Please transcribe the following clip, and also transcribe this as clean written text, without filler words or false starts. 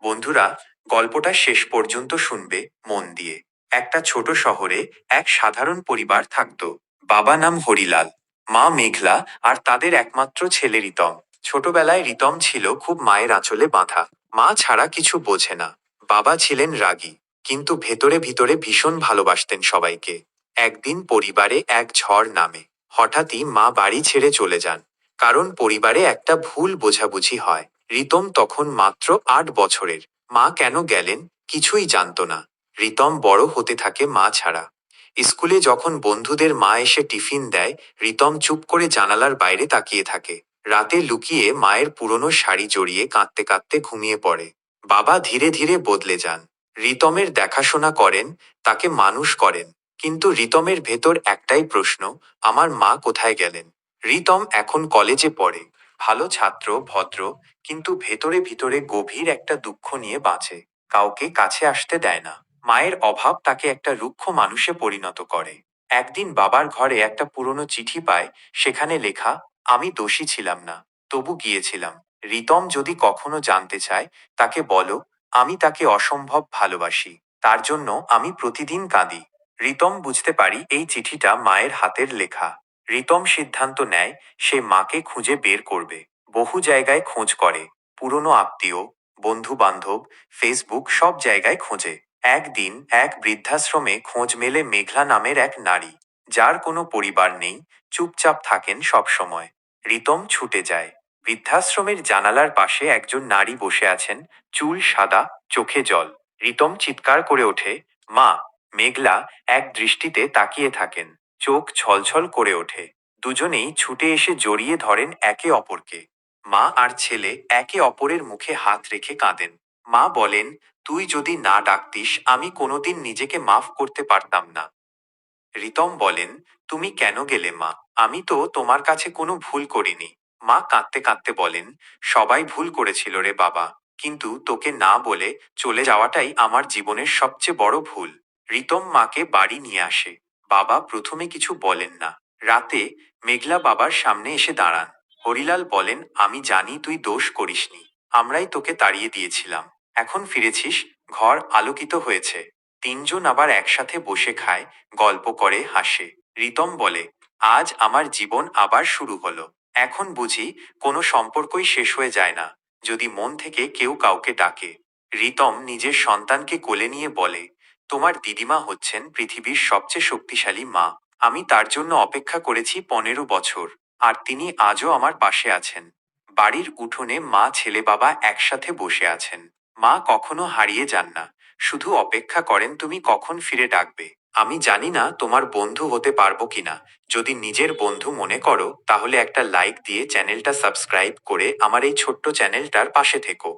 বন্ধুরা, গল্পটা শেষ পর্যন্ত শুনবে মন দিয়ে। একটা ছোট শহরে এক সাধারণ পরিবার থাকত। বাবা নাম হরিলাল, মা মেঘলা, আর তাদের একমাত্র ছেলে রিতম। ছোটবেলায় রিতম ছিল খুব মায়ের আঁচলে বাঁধা। মা ছাড়া কিছু বোঝে না। বাবা ছিলেন রাগী, কিন্তু ভেতরে ভিতরে ভীষণ ভালোবাসতেন সবাইকে। একদিন পরিবারে এক ঝড় নামে। হঠাৎই মা বাড়ি ছেড়ে চলে যান, কারণ পরিবারে একটা ভুল বোঝাবুঝি হয়। রিতম তখন মাত্র 8 বছরের। মা কেন গেলেন কিছুই জানতো না। রিতম বড় হতে থাকে মা ছাড়া। স্কুলে যখন বন্ধুদের মা এসে টিফিন দেয়, রিতম চুপ করে জানালার বাইরে তাকিয়ে থাকে। রাতে লুকিয়ে মায়ের পুরনো শাড়ি জড়িয়ে কাঁদতে কাঁদতে ঘুমিয়ে পড়ে। বাবা ধীরে ধীরে বদলে যান। রিতমের দেখাশোনা করেন, তাকে মানুষ করেন। কিন্তু রিতমের ভেতর একটাই প্রশ্ন, আমার মা কোথায় গেলেন? রিতম এখন কলেজে পড়ে, ভালো ছাত্র, ভদ্র, কিন্তু ভেতরে ভিতরে গভীর একটা দুঃখ নিয়ে বাঁচে। কাউকে কাছে আসতে দেয় না। মায়ের অভাব তাকে একটা রুক্ষ মানুষে পরিণত করে। একদিন বাবার ঘরে একটা পুরনো চিঠি পায়। সেখানে লেখা, আমি দোষী ছিলাম না, তবু গিয়েছিলাম। রিতম যদি কখনো জানতে চায়, তাকে বলো, আমি তাকে অসম্ভব ভালোবাসি। তার জন্য আমি প্রতিদিন কাঁদি। রিতম বুঝতে পারি এই চিঠিটা মায়ের হাতের লেখা। রিতম সিদ্ধান্ত নেয় সে মাকে খুঁজে বের করবে। বহু জায়গায় খোঁজ করে, পুরনো আত্মীয়, বন্ধু বান্ধব, ফেসবুক, সব জায়গায় খোঁজে। একদিন এক বৃদ্ধাশ্রমে খোঁজ মেলে মেঘলা নামের এক নারী, যার কোনো পরিবার নেই, চুপচাপ থাকেন সব সময়। রিতম ছুটে যায়। বৃদ্ধাশ্রমের জানালার পাশে একজন নারী বসে আছেন, চুল সাদা, চোখে জল। রিতম চিৎকার করে ওঠে, মা! মেঘলা এক দৃষ্টিতে তাকিয়ে থাকেন, চোখ ছলছল করে ওঠে। দুজনেই ছুটে এসে জড়িয়ে ধরেন একে অপরকে। মা আর ছেলে একে অপরের মুখে হাত রেখে কাঁদেন। মা বলেন, তুই যদি না ডাকতিস আমি কোনোদিন নিজেকে মাফ করতে পারতাম না। রিতম বলেন, তুমি কেন গেলে মা? আমি তো তোমার কাছে কোনো ভুল করিনি। মা কাঁদতে কাঁদতে বলেন, সবাই ভুল করেছিল রে বাবা, কিন্তু তোকে না বলে চলে যাওয়াটাই আমার জীবনের সবচেয়ে বড় ভুল। রিতম মাকে বাড়ি নিয়ে আসে। বাবা প্রথমে কিছু বলেন না। রাতে মেঘলা বাবার সামনে এসে দাঁড়ান। হরিলাল বলেন, আমি জানি তুই দোষ করিসনি। আমরাই তোকে তাড়িয়ে দিয়েছিলাম। এখন ফিরেছিস, ঘর আলোকিত হয়েছে। তিনজন আবার একসাথে বসে খায়, গল্প করে, হাসে। রিতম বলে, আজ আমার জীবন আবার শুরু হলো। এখন বুঝি কোনো সম্পর্কই শেষ হয়ে যায় না, যদি মন থেকে কেউ কাউকে ডাকে। রিতম নিজের সন্তানকে কোলে নিয়ে বলে, তোমার দিদিমা হচ্ছেন পৃথিবীর সবচেয়ে শক্তিশালী মা। আমি তার জন্য অপেক্ষা করেছি 15 বছর, আর তিনি আজও আমার পাশে আছেন। বাড়ির উঠোনে মা ছেলে বাবা একসাথে বসে আছেন। মা কখনো হারিয়ে যান না, শুধু অপেক্ষা করেন তুমি কখন ফিরে ডাকবে। আমি জানি না তোমার বন্ধু হতে পারবো কিনা। যদি নিজের বন্ধু মনে করো, তাহলে একটা লাইক দিয়ে চ্যানেলটা সাবস্ক্রাইব করে আমার এই ছোট্ট চ্যানেলটার পাশে থেকো।